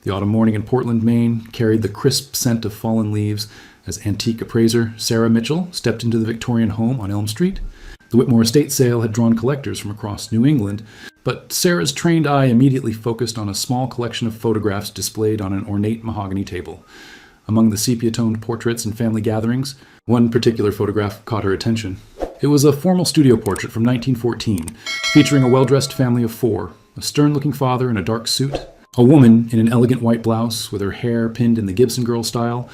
The autumn morning in Portland, Maine, carried the crisp scent of fallen leaves as antique appraiser Sarah Mitchell stepped into the Victorian home on Elm Street. The Whitmore estate sale had drawn collectors from across New England, but Sarah's trained eye immediately focused on a small collection of photographs displayed on an ornate mahogany table. Among the sepia-toned portraits and family gatherings, one particular photograph caught her attention. It was a formal studio portrait from 1914, featuring a well-dressed family of four, a stern-looking father in a dark suit, a woman in an elegant white blouse with her hair pinned in the Gibson Girl style,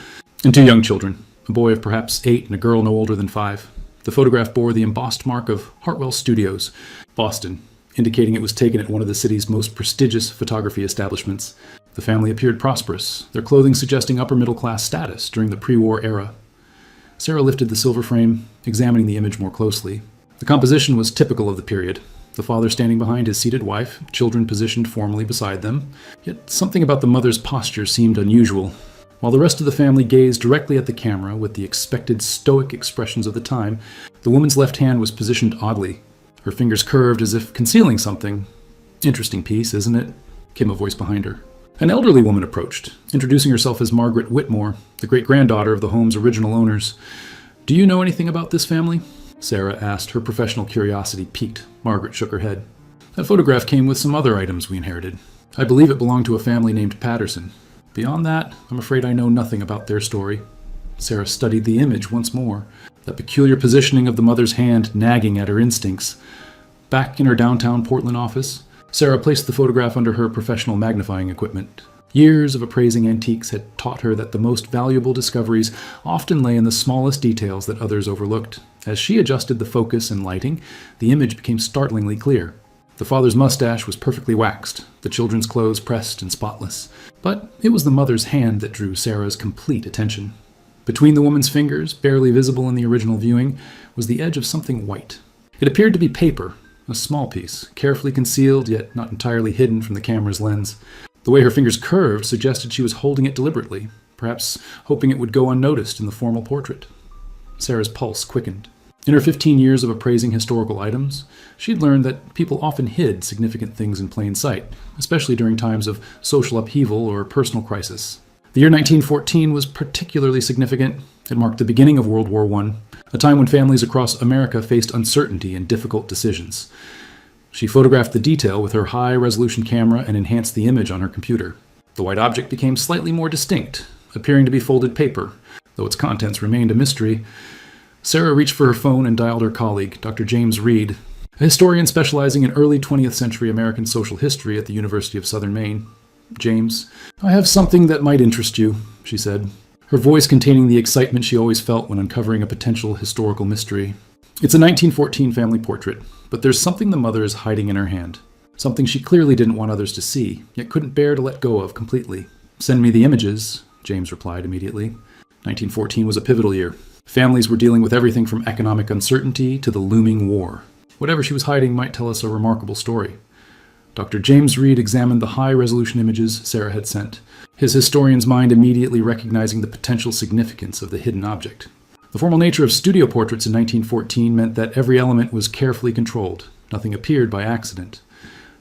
and two young children, a boy of perhaps 8 and a girl no older than 5. The photograph bore the embossed mark of Hartwell Studios, Boston, indicating it was taken at one of the city's most prestigious photography establishments. The family appeared prosperous, their clothing suggesting upper-middle-class status during the pre-war era. Sarah lifted the silver frame, examining the image more closely. The composition was typical of the period. The father standing behind his seated wife, children positioned formally beside them. Yet something about the mother's posture seemed unusual. While the rest of the family gazed directly at the camera with the expected stoic expressions of the time, the woman's left hand was positioned oddly, her fingers curved as if concealing something. "Interesting piece, isn't it?" came a voice behind her. An elderly woman approached, introducing herself as Margaret Whitmore, the great-granddaughter of the home's original owners. "Do you know anything about this family?" Sarah asked, her professional curiosity piqued. Margaret shook her head. "That photograph came with some other items we inherited. I believe it belonged to a family named Patterson. Beyond that, I'm afraid I know nothing about their story." Sarah studied the image once more, that peculiar positioning of the mother's hand nagging at her instincts. Back in her downtown Portland office, Sarah placed the photograph under her professional magnifying equipment. Years of appraising antiques had taught her that the most valuable discoveries often lay in the smallest details that others overlooked. As she adjusted the focus and lighting, the image became startlingly clear. The father's mustache was perfectly waxed, the children's clothes pressed and spotless. But it was the mother's hand that drew Sarah's complete attention. Between the woman's fingers, barely visible in the original viewing, was the edge of something white. It appeared to be paper, a small piece, carefully concealed yet not entirely hidden from the camera's lens. The way her fingers curved suggested she was holding it deliberately, perhaps hoping it would go unnoticed in the formal portrait. Sarah's pulse quickened. In her 15 years of appraising historical items, she'd learned that people often hid significant things in plain sight, especially during times of social upheaval or personal crisis. The year 1914 was particularly significant. It marked the beginning of World War I, a time when families across America faced uncertainty and difficult decisions. She photographed the detail with her high-resolution camera and enhanced the image on her computer. The white object became slightly more distinct, appearing to be folded paper, though its contents remained a mystery. Sarah reached for her phone and dialed her colleague, Dr. James Reed, a historian specializing in early 20th century American social history at the University of Southern Maine. "James, I have something that might interest you," she said, her voice containing the excitement she always felt when uncovering a potential historical mystery. "It's a 1914 family portrait, but there's something the mother is hiding in her hand. Something she clearly didn't want others to see, yet couldn't bear to let go of completely." "Send me the images," James replied immediately. 1914 was a pivotal year. Families were dealing with everything from economic uncertainty to the looming war. Whatever she was hiding might tell us a remarkable story. Dr. James Reed examined the high-resolution images Sarah had sent, his historian's mind immediately recognizing the potential significance of the hidden object. The formal nature of studio portraits in 1914 meant that every element was carefully controlled. Nothing appeared by accident.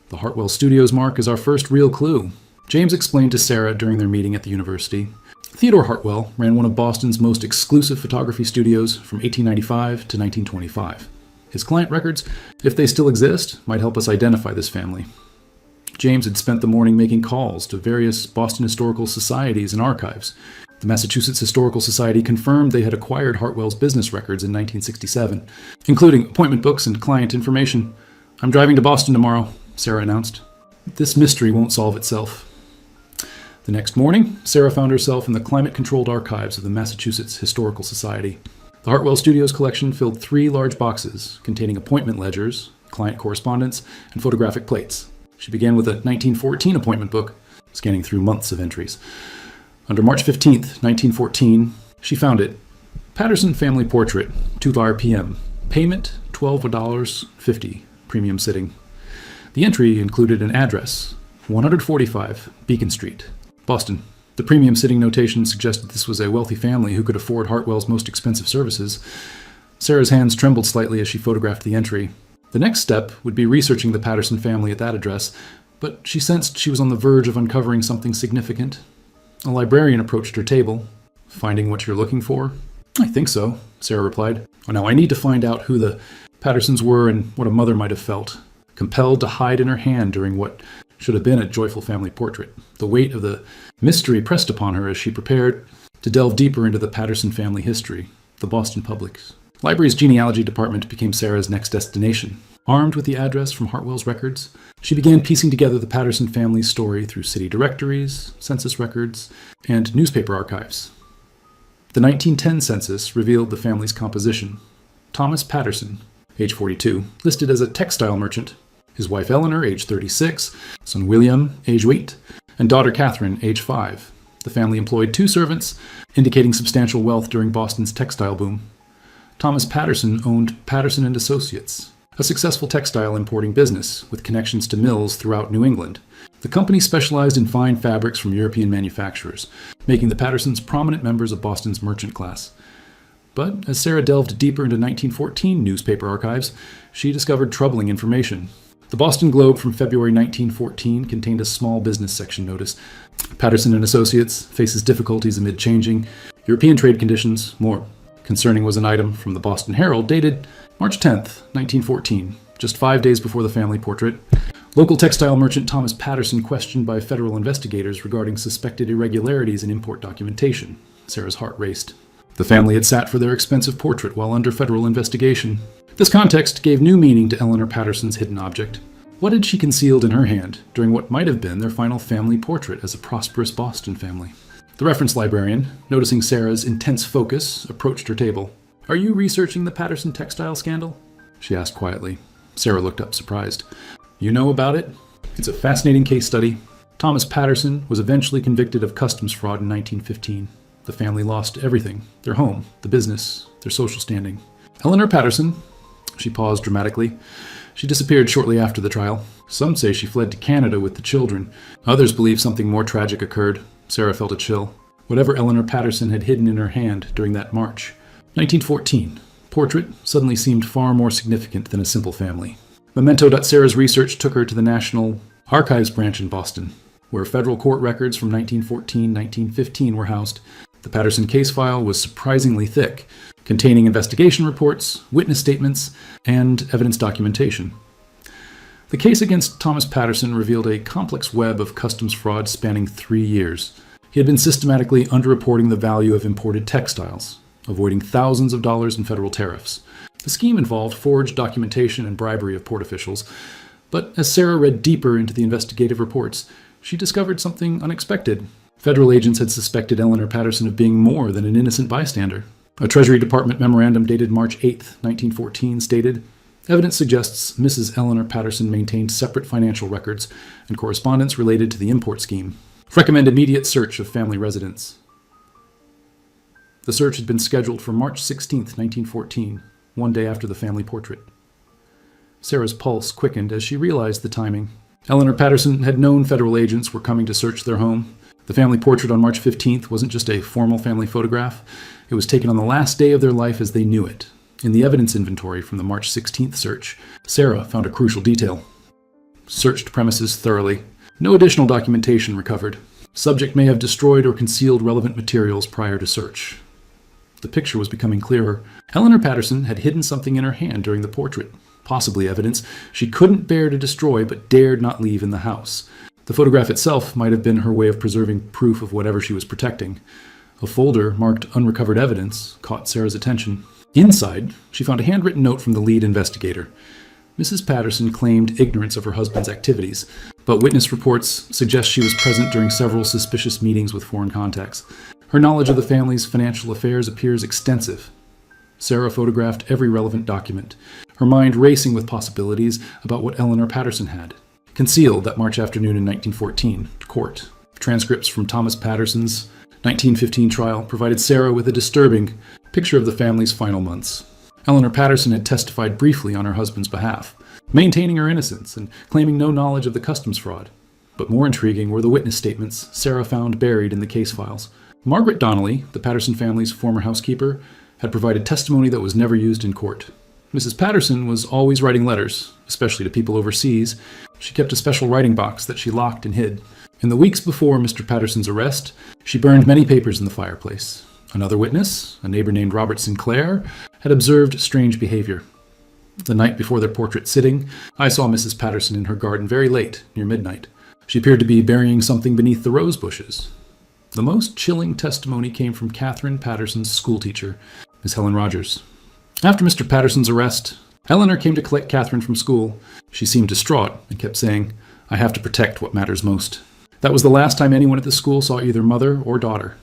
The Hartwell Studios mark is our first real clue. James explained to Sarah during their meeting at the university. Theodore Hartwell ran one of Boston's most exclusive photography studios from 1895 to 1925. His client records, if they still exist, might help us identify this family. James had spent the morning making calls to various Boston historical societies and archives. The Massachusetts Historical Society confirmed they had acquired Hartwell's business records in 1967, including appointment books and client information. "I'm driving to Boston tomorrow," Sarah announced. "This mystery won't solve itself." The next morning, Sarah found herself in the climate-controlled archives of the Massachusetts Historical Society. The Hartwell Studios collection filled 3 large boxes containing appointment ledgers, client correspondence, and photographic plates. She began with a 1914 appointment book, scanning through months of entries. Under March 15th, 1914, she found it. Patterson Family Portrait, 2 p.m. Payment, $12.50, premium sitting. The entry included an address, 145 Beacon Street, Boston. The premium sitting notation suggested this was a wealthy family who could afford Hartwell's most expensive services. Sarah's hands trembled slightly as she photographed the entry. The next step would be researching the Patterson family at that address, but she sensed she was on the verge of uncovering something significant. A librarian approached her table. "Finding what you're looking for?" "I think so," Sarah replied. "Now I need to find out who the Pattersons were and what a mother might have felt, compelled to hide in her hand during what should have been a joyful family portrait." The weight of the mystery pressed upon her as she prepared to delve deeper into the Patterson family history. The Boston Public's Library's genealogy department became Sarah's next destination. Armed with the address from Hartwell's records, she began piecing together the Patterson family's story through city directories, census records, and newspaper archives. The 1910 census revealed the family's composition. Thomas Patterson, age 42, listed as a textile merchant. His wife Eleanor, age 36, son William, age 8, and daughter Catherine, age 5. The family employed 2 servants, indicating substantial wealth during Boston's textile boom. Thomas Patterson owned Patterson and Associates, a successful textile importing business with connections to mills throughout New England. The company specialized in fine fabrics from European manufacturers, making the Pattersons prominent members of Boston's merchant class. But as Sarah delved deeper into 1914 newspaper archives, she discovered troubling information. The Boston Globe from February 1914 contained a small business section notice. Patterson and Associates faces difficulties amid changing European trade conditions. More concerning was an item from the Boston Herald dated March 10th, 1914, just 5 days before the family portrait. Local textile merchant Thomas Patterson questioned by federal investigators regarding suspected irregularities in import documentation. Sarah's heart raced. The family had sat for their expensive portrait while under federal investigation. This context gave new meaning to Eleanor Patterson's hidden object. What had she concealed in her hand during what might have been their final family portrait as a prosperous Boston family? The reference librarian, noticing Sarah's intense focus, approached her table. "Are you researching the Patterson textile scandal?" she asked quietly. Sarah looked up, surprised. "You know about it? It's a fascinating case study." Thomas Patterson was eventually convicted of customs fraud in 1915. The family lost everything: their home, the business, their social standing. Eleanor Patterson, she paused dramatically. She disappeared shortly after the trial. Some say she fled to Canada with the children. Others believe something more tragic occurred. Sarah felt a chill. Whatever Eleanor Patterson had hidden in her hand during that march. 1914. Portrait suddenly seemed far more significant than a simple family. Memento.Sarah's research took her to the National Archives branch in Boston, where federal court records from 1914-1915 were housed. The Patterson case file was surprisingly thick, containing investigation reports, witness statements, and evidence documentation. The case against Thomas Patterson revealed a complex web of customs fraud spanning 3 years. He had been systematically underreporting the value of imported textiles, avoiding thousands of dollars in federal tariffs. The scheme involved forged documentation and bribery of port officials, but as Sarah read deeper into the investigative reports, she discovered something unexpected. Federal agents had suspected Eleanor Patterson of being more than an innocent bystander. A Treasury Department memorandum dated March 8, 1914 stated, "Evidence suggests Mrs. Eleanor Patterson maintained separate financial records and correspondence related to the import scheme. Recommend immediate search of family residence." The search had been scheduled for March 16, 1914, one day after the family portrait. Sarah's pulse quickened as she realized the timing. Eleanor Patterson had known federal agents were coming to search their home. The family portrait on March 15th wasn't just a formal family photograph. It was taken on the last day of their life as they knew it. In the evidence inventory from the March 16th search, Sarah found a crucial detail. Searched premises thoroughly. No additional documentation recovered. Subject may have destroyed or concealed relevant materials prior to search. The picture was becoming clearer. Eleanor Patterson had hidden something in her hand during the portrait, possibly evidence she couldn't bear to destroy but dared not leave in the house. The photograph itself might have been her way of preserving proof of whatever she was protecting. A folder marked unrecovered evidence caught Sarah's attention. Inside, she found a handwritten note from the lead investigator. Mrs. Patterson claimed ignorance of her husband's activities, but witness reports suggest she was present during several suspicious meetings with foreign contacts. Her knowledge of the family's financial affairs appears extensive. Sarah photographed every relevant document, her mind racing with possibilities about what Eleanor Patterson had concealed that March afternoon in 1914, court. Transcripts from Thomas Patterson's 1915 trial provided Sarah with a disturbing picture of the family's final months. Eleanor Patterson had testified briefly on her husband's behalf, maintaining her innocence and claiming no knowledge of the customs fraud. But more intriguing were the witness statements Sarah found buried in the case files. Margaret Donnelly, the Patterson family's former housekeeper, had provided testimony that was never used in court. Mrs. Patterson was always writing letters, especially to people overseas. She kept a special writing box that she locked and hid. In the weeks before Mr. Patterson's arrest, she burned many papers in the fireplace. Another witness, a neighbor named Robert Sinclair, had observed strange behavior. The night before their portrait sitting, I saw Mrs. Patterson in her garden very late, near midnight. She appeared to be burying something beneath the rose bushes. The most chilling testimony came from Catherine Patterson's schoolteacher, Miss Helen Rogers. After Mr. Patterson's arrest, Eleanor came to collect Catherine from school. She seemed distraught and kept saying, "I have to protect what matters most." That was the last time anyone at the school saw either mother or daughter.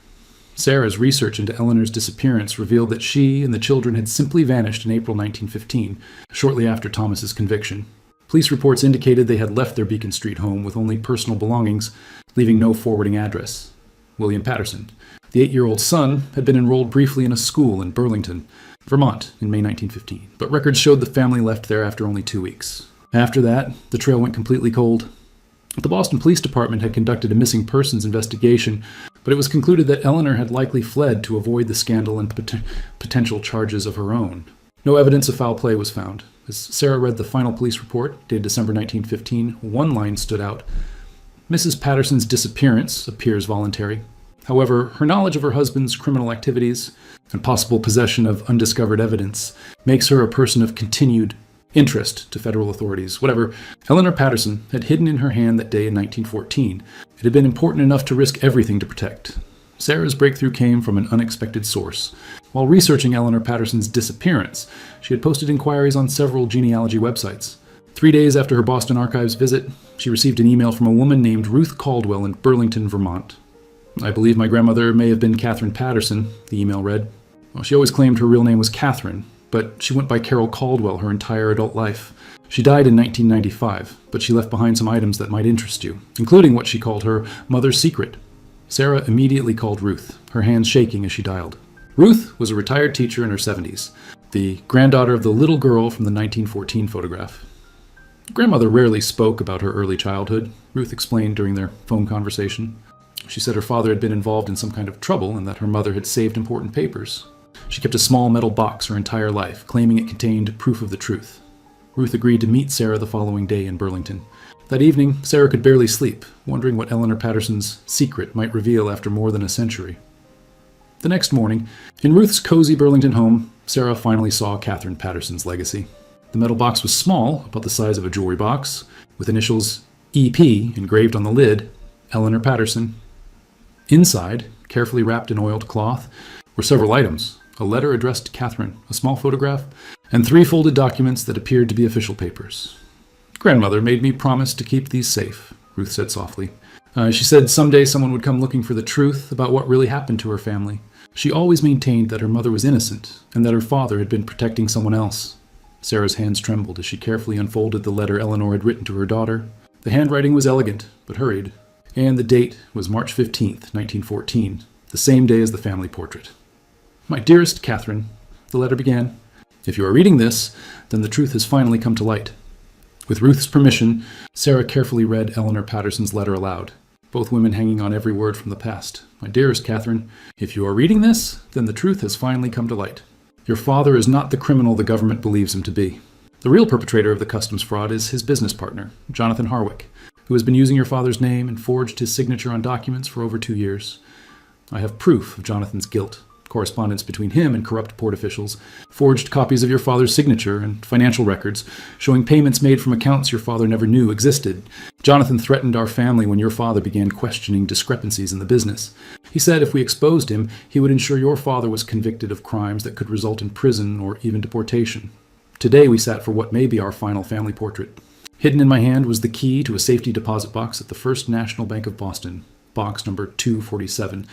Sarah's research into Eleanor's disappearance revealed that she and the children had simply vanished in April 1915, shortly after Thomas's conviction. Police reports indicated they had left their Beacon Street home with only personal belongings, leaving no forwarding address. William Patterson, the 8-year-old son, had been enrolled briefly in a school in Burlington, Vermont, in May 1915, but records showed the family left there after only 2 weeks. After that, the trail went completely cold. The Boston Police Department had conducted a missing persons investigation, but it was concluded that Eleanor had likely fled to avoid the scandal and potential charges of her own. No evidence of foul play was found. As Sarah read the final police report, dated December 1915, one line stood out. Mrs. Patterson's disappearance appears voluntary. However, her knowledge of her husband's criminal activities and possible possession of undiscovered evidence makes her a person of continued interest to federal authorities. Whatever Eleanor Patterson had hidden in her hand that day in 1914, it had been important enough to risk everything to protect. Sarah's breakthrough came from an unexpected source. While researching Eleanor Patterson's disappearance, she had posted inquiries on several genealogy websites. 3 days after her Boston Archives visit, she received an email from a woman named Ruth Caldwell in Burlington, Vermont. "I believe my grandmother may have been Catherine Patterson," the email read. Well, she always claimed her real name was Catherine, but she went by Carol Caldwell her entire adult life. She died in 1995, but she left behind some items that might interest you, including what she called her mother's secret. Sarah immediately called Ruth, her hands shaking as she dialed. Ruth was a retired teacher in her 70s, the granddaughter of the little girl from the 1914 photograph. Grandmother rarely spoke about her early childhood, Ruth explained during their phone conversation. She said her father had been involved in some kind of trouble and that her mother had saved important papers. She kept a small metal box her entire life, claiming it contained proof of the truth. Ruth agreed to meet Sarah the following day in Burlington. That evening, Sarah could barely sleep, wondering what Eleanor Patterson's secret might reveal after more than a century. The next morning, in Ruth's cozy Burlington home, Sarah finally saw Catherine Patterson's legacy. The metal box was small, about the size of a jewelry box, with initials EP engraved on the lid, Eleanor Patterson. Inside, carefully wrapped in oiled cloth, were several items: a letter addressed to Catherine, a small photograph, and 3 folded documents that appeared to be official papers. "Grandmother made me promise to keep these safe," Ruth said softly. She said someday someone would come looking for the truth about what really happened to her family. She always maintained that her mother was innocent and that her father had been protecting someone else. Sarah's hands trembled as she carefully unfolded the letter Eleanor had written to her daughter. The handwriting was elegant, but hurried, and the date was March 15th, 1914, the same day as the family portrait. "My dearest Catherine," the letter began, "if you are reading this, then the truth has finally come to light." With Ruth's permission, Sarah carefully read Eleanor Patterson's letter aloud, both women hanging on every word from the past. "My dearest Catherine, if you are reading this, then the truth has finally come to light. Your father is not the criminal the government believes him to be. The real perpetrator of the customs fraud is his business partner, Jonathan Harwick, who has been using your father's name and forged his signature on documents for over 2 years. I have proof of Jonathan's guilt, correspondence between him and corrupt port officials, forged copies of your father's signature, and financial records showing payments made from accounts your father never knew existed. Jonathan threatened our family when your father began questioning discrepancies in the business. He said if we exposed him, he would ensure your father was convicted of crimes that could result in prison or even deportation. Today we sat for what may be our final family portrait. Hidden in my hand was the key to a safety deposit box at the First National Bank of Boston, box number 247.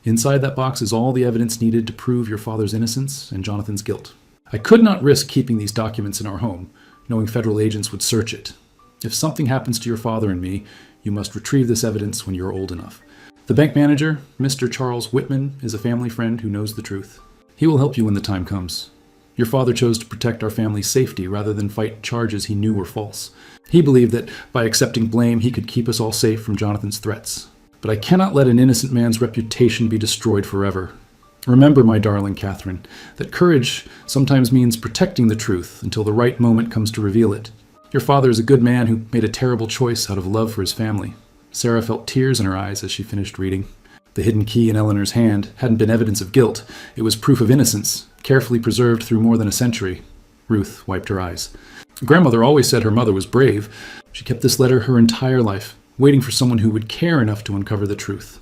Inside that box is all the evidence needed to prove your father's innocence and Jonathan's guilt. I could not risk keeping these documents in our home, knowing federal agents would search it. If something happens to your father and me, you must retrieve this evidence when you're old enough. The bank manager, Mr. Charles Whitman, is a family friend who knows the truth. He will help you when the time comes. Your father chose to protect our family's safety rather than fight charges he knew were false. He believed that by accepting blame, he could keep us all safe from Jonathan's threats. But I cannot let an innocent man's reputation be destroyed forever. Remember, my darling Catherine, that courage sometimes means protecting the truth until the right moment comes to reveal it. Your father is a good man who made a terrible choice out of love for his family." Sarah felt tears in her eyes as she finished reading. The hidden key in Eleanor's hand hadn't been evidence of guilt. It was proof of innocence, carefully preserved through more than a century. Ruth wiped her eyes. Grandmother always said her mother was brave. She kept this letter her entire life, waiting for someone who would care enough to uncover the truth.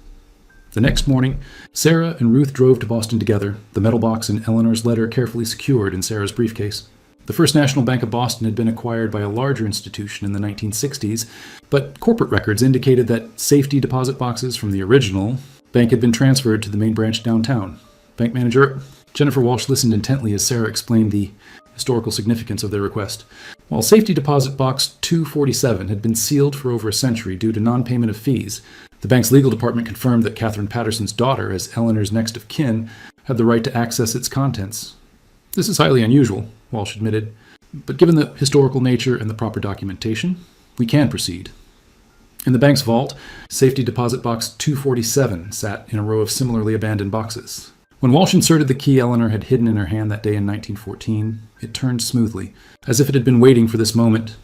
The next morning, Sarah and Ruth drove to Boston together, the metal box and Eleanor's letter carefully secured in Sarah's briefcase. The First National Bank of Boston had been acquired by a larger institution in the 1960s, but corporate records indicated that safety deposit boxes from the original bank had been transferred to the main branch downtown. Bank manager Jennifer Walsh listened intently as Sarah explained the historical significance of their request. While safety deposit box 247 had been sealed for over a century due to non-payment of fees, the bank's legal department confirmed that Catherine Patterson's daughter, as Eleanor's next of kin, had the right to access its contents. "This is highly unusual," Walsh admitted, "but given the historical nature and the proper documentation, we can proceed." In the bank's vault, safety deposit box 247 sat in a row of similarly abandoned boxes. When Walsh inserted the key Eleanor had hidden in her hand that day in 1914, it turned smoothly, as if it had been waiting for this moment.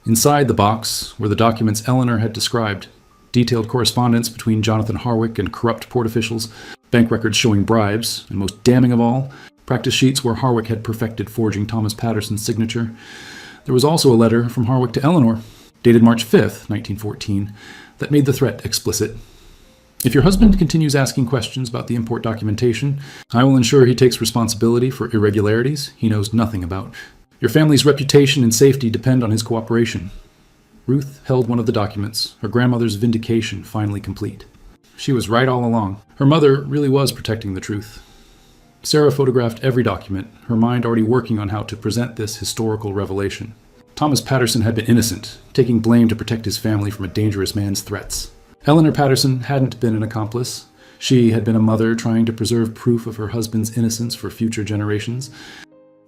Inside the box were the documents Eleanor had described: detailed correspondence between Jonathan Harwick and corrupt port officials, bank records showing bribes, and most damning of all, practice sheets where Harwick had perfected forging Thomas Patterson's signature. There was also a letter from Harwick to Eleanor, dated March 5th, 1914, that made the threat explicit. "If your husband continues asking questions about the import documentation, I will ensure he takes responsibility for irregularities he knows nothing about. Your family's reputation and safety depend on his cooperation." Ruth held one of the documents, her grandmother's vindication finally complete. She was right all along. Her mother really was protecting the truth. Sarah photographed every document, her mind already working on how to present this historical revelation. Thomas Patterson had been innocent, taking blame to protect his family from a dangerous man's threats. Eleanor Patterson hadn't been an accomplice. She had been a mother trying to preserve proof of her husband's innocence for future generations.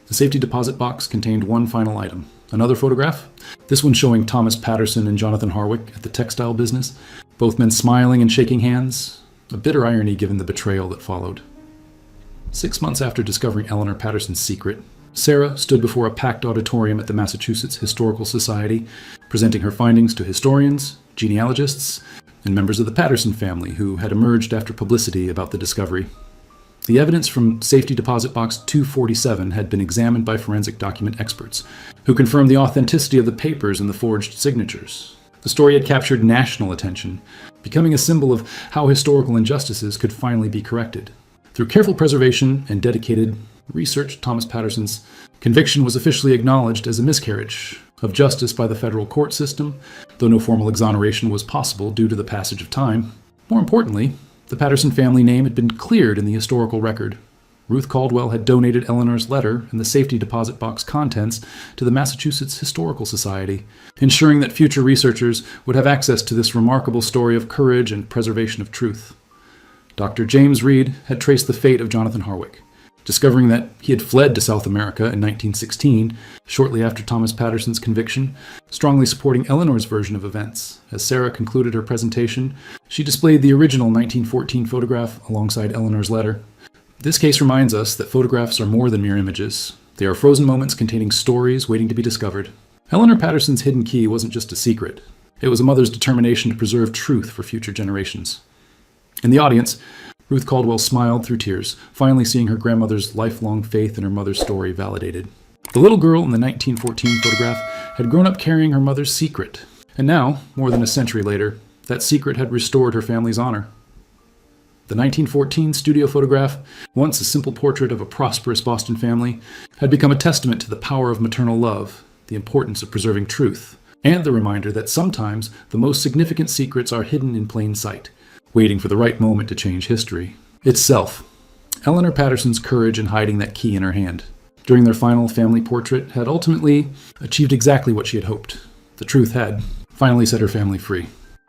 The safety deposit box contained one final item. Another photograph, this one showing Thomas Patterson and Jonathan Harwick at the textile business, both men smiling and shaking hands, a bitter irony given the betrayal that followed. 6 months after discovering Eleanor Patterson's secret, Sarah stood before a packed auditorium at the Massachusetts Historical Society, presenting her findings to historians, genealogists, and members of the Patterson family who had emerged after publicity about the discovery. The evidence from safety deposit box 247 had been examined by forensic document experts, who confirmed the authenticity of the papers and the forged signatures. The story had captured national attention, becoming a symbol of how historical injustices could finally be corrected. Through careful preservation and dedicated research, Thomas Patterson's conviction was officially acknowledged as a miscarriage of justice by the federal court system, though no formal exoneration was possible due to the passage of time. More importantly, the Patterson family name had been cleared in the historical record. Ruth Caldwell had donated Eleanor's letter and the safety deposit box contents to the Massachusetts Historical Society, ensuring that future researchers would have access to this remarkable story of courage and preservation of truth. Dr. James Reed had traced the fate of Jonathan Harwick, discovering that he had fled to South America in 1916, shortly after Thomas Patterson's conviction, strongly supporting Eleanor's version of events. As Sarah concluded her presentation, she displayed the original 1914 photograph alongside Eleanor's letter. This case reminds us that photographs are more than mere images. They are frozen moments containing stories waiting to be discovered. Eleanor Patterson's hidden key wasn't just a secret. It was a mother's determination to preserve truth for future generations. In the audience, Ruth Caldwell smiled through tears, finally seeing her grandmother's lifelong faith in her mother's story validated. The little girl in the 1914 photograph had grown up carrying her mother's secret, and now, more than a century later, that secret had restored her family's honor. The 1914 studio photograph, once a simple portrait of a prosperous Boston family, had become a testament to the power of maternal love, the importance of preserving truth, and the reminder that sometimes the most significant secrets are hidden in plain sight, waiting for the right moment to change history. Itself, Eleanor Patterson's courage in hiding that key in her hand during their final family portrait had ultimately achieved exactly what she had hoped. The truth had finally set her family free.